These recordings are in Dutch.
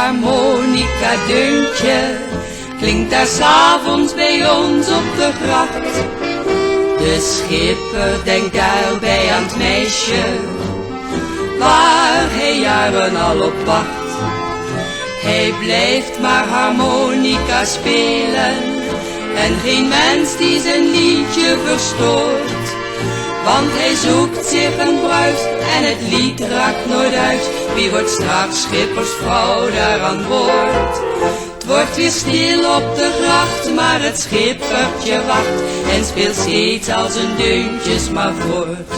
harmonica deuntje klinkt daar 's avonds bij ons op de gracht. De schipper denkt daarbij aan het meisje waar hij jaren al op wacht. Hij blijft maar harmonica spelen en geen mens die zijn liedje verstoort. Want hij zoekt zich een bruid en het lied raakt nooit uit. Wie wordt straks schippersvrouw daar aan boord? Het wordt weer stil op de gracht, maar het schippertje wacht en speelt steeds al zijn deuntjes maar voort.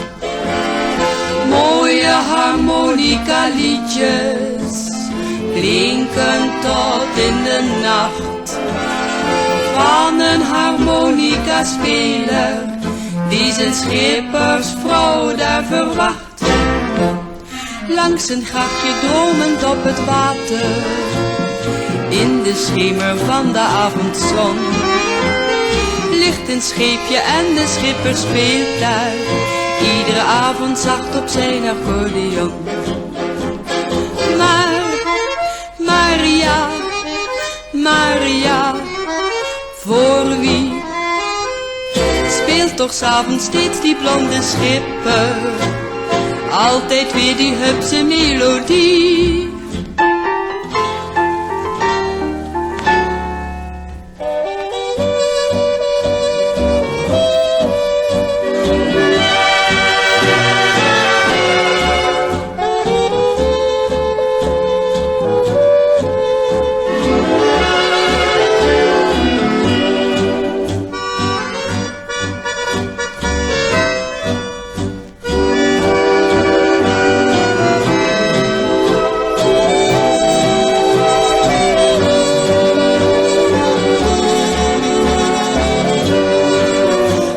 Mooie harmonica liedjes klinken tot in de nacht van een harmonica speler die zijn schippersvrouw daar verwacht. Langs een grachtje dromend op het water, in de schemer van de avondzon, ligt een scheepje en de schipper speelt daar iedere avond zacht op zijn accordeon. Maar Maria, voor wie speelt toch 's avonds steeds die blonde schipper altijd weer die hupse melodie?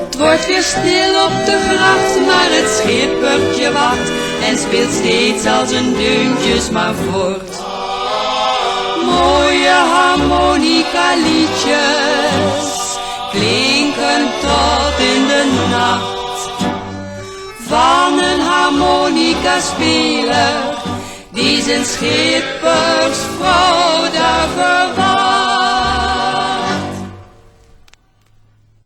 Het wordt weer stil op de gracht, maar het schippertje wacht en speelt steeds al zijn deuntjes maar voort. Mooie harmonica liedjes klinken tot in de nacht van een harmonica speler die zijn schippersvrouw daar verwacht.